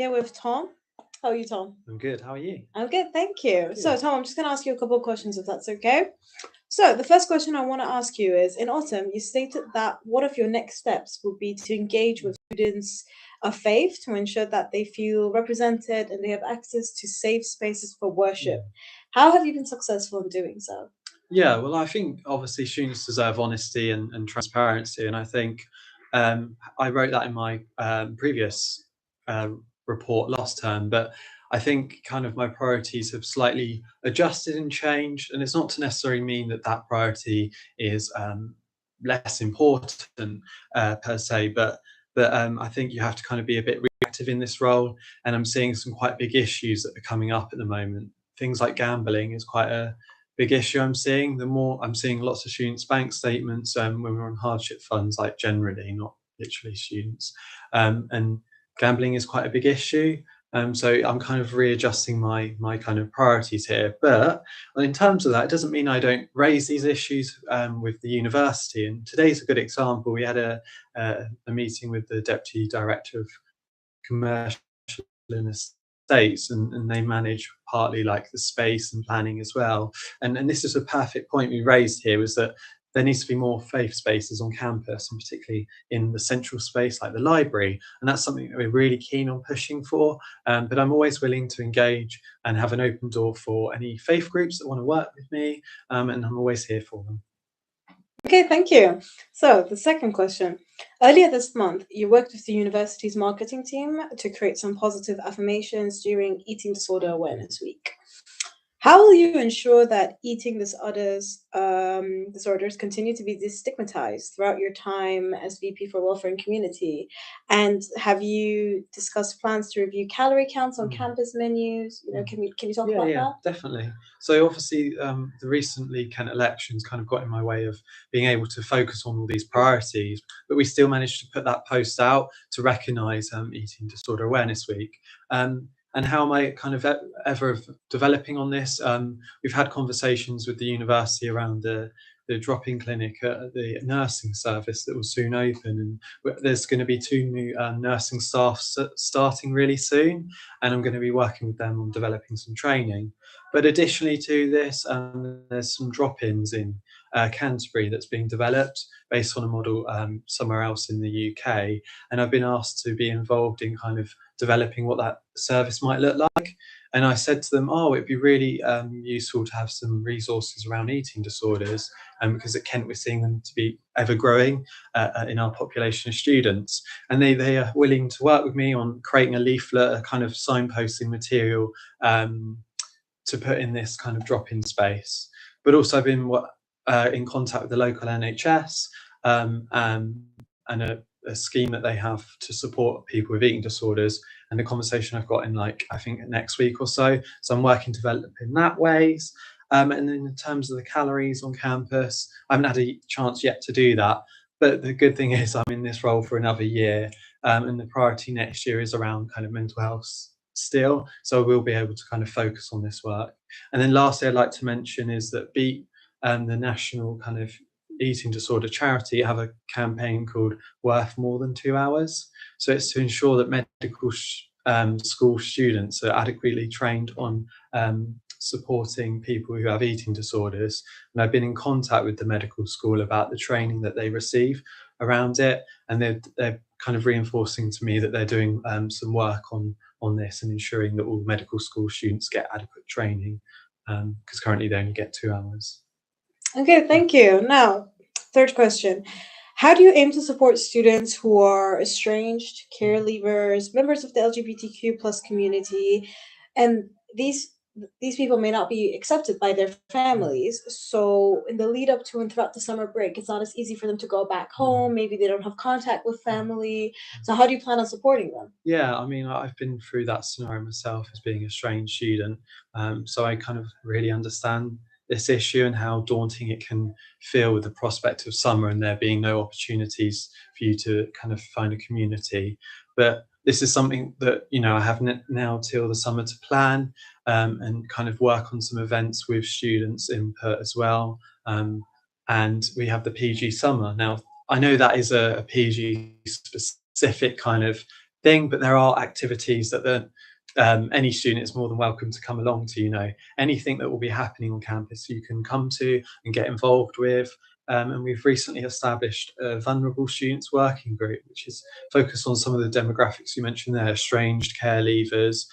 Here with Tom. How are you, Tom? I'm good. How are you? I'm good, thank you. So, Good. Tom, I'm just going to ask you a couple of questions if that's okay. So, the first question I want to ask you is in autumn, you stated that one of your next steps would be to engage with students of faith to ensure that they feel represented and they have access to safe spaces for worship. Mm. How have you been successful in doing so? Yeah, well, I think obviously students deserve honesty and transparency, and I think I wrote that in my previous uh, report last term. But I think kind of my priorities have slightly adjusted and changed, and it's not to necessarily mean that that priority is less important per se, but I think you have to kind of be a bit reactive in this role, and I'm seeing some quite big issues that are coming up at the moment. Things like gambling is quite a big issue I'm seeing. The more I'm seeing lots of students' bank statements when we're on hardship funds, like generally, not literally students, and gambling is quite a big issue. So I'm kind of readjusting my kind of priorities here. But in terms of that, it doesn't mean I don't raise these issues with the university. And today's a good example. We had a meeting with the deputy director of commercial in the States, and they manage partly like the space and planning as well. And this is a perfect point we raised here, was that there needs to be more faith spaces on campus, and particularly in the central space like the library. And that's something that we're really keen on pushing for. But I'm always willing to engage and have an open door for any faith groups that want to work with me, and I'm always here for them. Okay, thank you. So, the second question. Earlier this month, you worked with the university's marketing team to create some positive affirmations during Eating Disorder Awareness Week. How will you ensure that eating disorders continue to be destigmatized throughout your time as VP for Welfare and Community? And have you discussed plans to review calorie counts on Mm. campus menus? Mm. Can you talk Yeah, about yeah, that? definitely. So obviously, the recently Kent elections kind of got in my way of being able to focus on all these priorities, but we still managed to put that post out to recognise Eating Disorder Awareness Week. And how am I kind of ever developing on this? We've had conversations with the university around the drop-in clinic at the nursing service that will soon open, and there's going to be two new nursing staff starting really soon, and I'm going to be working with them on developing some training. But additionally to this, there's some drop-ins in Canterbury that's being developed based on a model somewhere else in the UK, and I've been asked to be involved in kind of developing what that service might look like. And I said to them, oh, it'd be really useful to have some resources around eating disorders, because at Kent we're seeing them to be ever growing in our population of students. And they are willing to work with me on creating a leaflet, a kind of signposting material to put in this kind of drop-in space. But also I've been in contact with the local NHS and a scheme that they have to support people with eating disorders, and the conversation I've got in like I think next week or so. So I'm working to develop in that ways. And then in terms of the calories on campus, I haven't had a chance yet to do that. But the good thing is I'm in this role for another year, and the priority next year is around kind of mental health still. So we'll be able to kind of focus on this work. And then lastly, I'd like to mention is that BEAT, the national kind of eating disorder charity, have a campaign called Worth More Than 2 Hours. So it's to ensure that medical school students are adequately trained on supporting people who have eating disorders. And I've been in contact with the medical school about the training that they receive around it, and they're kind of reinforcing to me that they're doing some work on this and ensuring that all medical school students get adequate training, because currently they only get 2 hours. Okay, thank you. Now, third question. How do you aim to support students who are estranged, caregivers, members of the LGBTQ plus community, and these people may not be accepted by their families. So in the lead up to and throughout the summer break, it's not as easy for them to go back home. Maybe they don't have contact with family. So how do you plan on supporting them? Yeah, I mean, I've been through that scenario myself as being a strange student, so I kind of really understand this issue and how daunting it can feel with the prospect of summer and there being no opportunities for you to kind of find a community. But this is something that I have now till the summer to plan, and kind of work on some events with students' input as well. And we have the PG summer now. I know that is a PG specific kind of thing, but there are activities that any student is more than welcome to come along to. Anything that will be happening on campus you can come to and get involved with. And we've recently established a vulnerable students working group, which is focused on some of the demographics you mentioned there, estranged care leavers.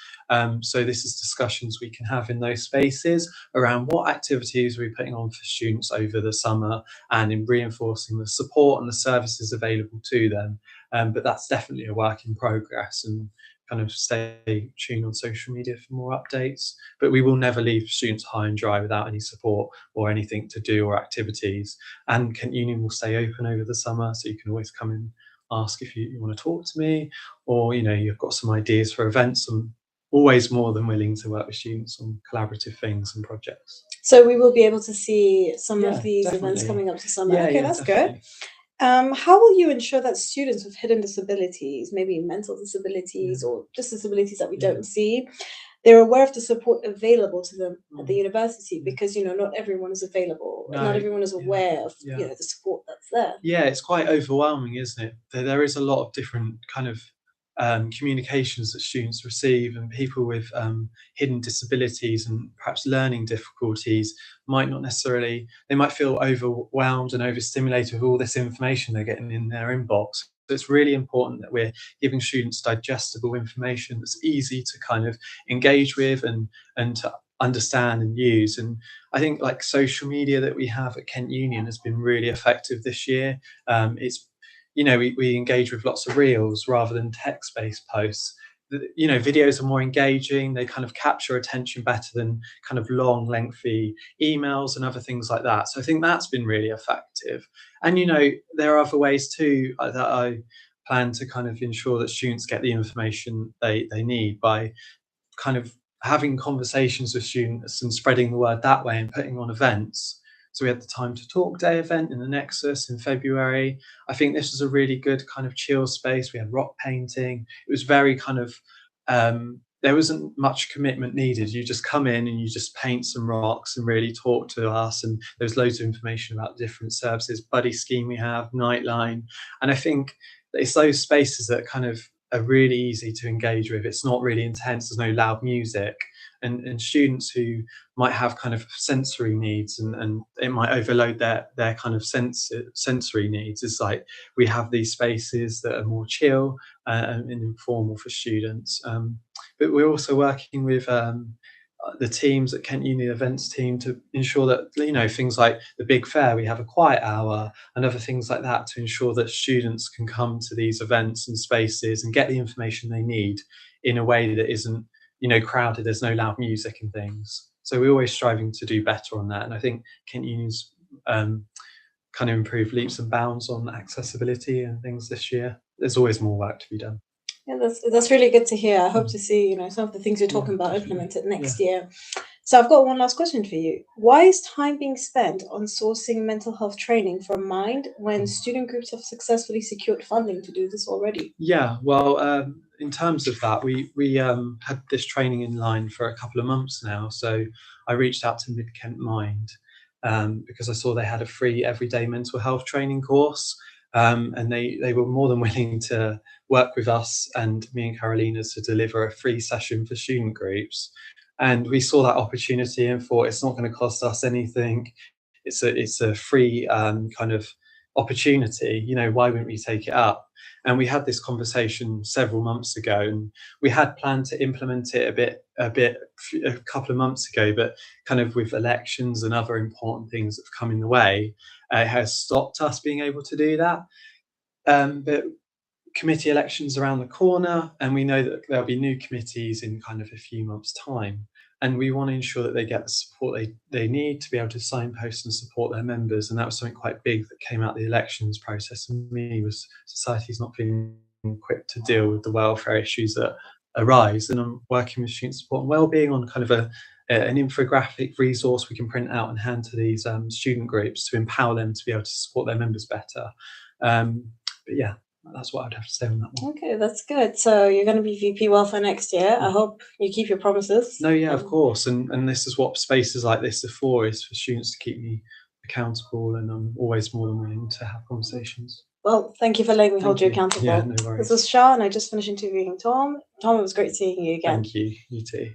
So this is discussions we can have in those spaces around what activities we're putting on for students over the summer, and in reinforcing the support and the services available to them. But that's definitely a work in progress, and kind of stay tuned on social media for more updates. But we will never leave students high and dry without any support or anything to do or activities. And Kent Union will stay open over the summer, so you can always come and ask if you want to talk to me, or you've got some ideas for events. I'm always more than willing to work with students on collaborative things and projects. So we will be able to see some of Yeah, these events definitely. coming up to summer. Yeah, Okay, yeah, that's definitely. good. How will you ensure that students with hidden disabilities, maybe mental disabilities Yeah. or just disabilities that we Yeah. don't see, they're aware of the support available to them at the Mm. university? Yeah. Because not everyone is available, and No. not everyone is Yeah. aware of Yeah. the support that's there. Yeah, it's quite overwhelming, isn't it? There is a lot of different kind of communications that students receive, and people with hidden disabilities and perhaps learning difficulties might not necessarily, they might feel overwhelmed and overstimulated with all this information they're getting in their inbox. So it's really important that we're giving students digestible information that's easy to kind of engage with, and to understand and use. And I think like social media that we have at Kent Union has been really effective this year. It's we engage with lots of reels rather than text-based posts. Videos are more engaging. They kind of capture attention better than kind of long, lengthy emails and other things like that. So I think that's been really effective. And there are other ways too that I plan to kind of ensure that students get the information they need by kind of having conversations with students and spreading the word that way, and putting on events. So we had the Time to Talk Day event in the Nexus in February. I think this was a really good kind of chill space. We had rock painting. It was very kind of, there wasn't much commitment needed. You just come in and you just paint some rocks and really talk to us. And there's loads of information about different services, buddy scheme we have, Nightline. And I think it's those spaces that kind of are really easy to engage with. It's not really intense. There's no loud music, and students who might have kind of sensory needs, and it might overload their kind of sensory needs. It's like we have these spaces that are more chill and informal for students. But we're also working with the teams at Kent Uni events team to ensure that things like the big fair, we have a quiet hour and other things like that, to ensure that students can come to these events and spaces and get the information they need in a way that isn't crowded. There's no loud music and things. So we're always striving to do better on that. And I think Kent Uni's kind of improved leaps and bounds on accessibility and things this year. There's always more work to be done. Yeah, that's really good to hear. I hope to see some of the things you're talking about Definitely. implemented next year. So I've got one last question for you. Why is time being spent on sourcing mental health training from Mind when student groups have successfully secured funding to do this already? Yeah, well, in terms of that, we had this training in line for a couple of months now. So I reached out to Mid Kent Mind because I saw they had a free everyday mental health training course, and they were more than willing to work with us and me and Carolina to deliver a free session for student groups. And we saw that opportunity and thought, it's not going to cost us anything. It's a free kind of opportunity. Why wouldn't we take it up? And we had this conversation several months ago, and we had planned to implement it a couple of months ago, but kind of with elections and other important things that have come in the way, it has stopped us being able to do that. But committee elections around the corner, and we know that there'll be new committees in kind of a few months' time. And we want to ensure that they get the support they need to be able to signpost and support their members. And that was something quite big that came out of the elections process. And me was society's not feeling equipped to deal with the welfare issues that arise. And I'm working with student support and wellbeing on kind of an infographic resource we can print out and hand to these student groups to empower them to be able to support their members better. But yeah, that's what I'd have to say on that one. Okay, that's good. So you're going to be VP Welfare next year. I hope you keep your promises. No, yeah, of course. And this is what spaces like this are for, is for students to keep me accountable, and I'm always more than willing to have conversations. Well, thank you for letting me hold you Thank you. accountable. Yeah, no This worries. is Shah, and I just finished interviewing Tom. Tom, it was great seeing you again. Thank you. You too.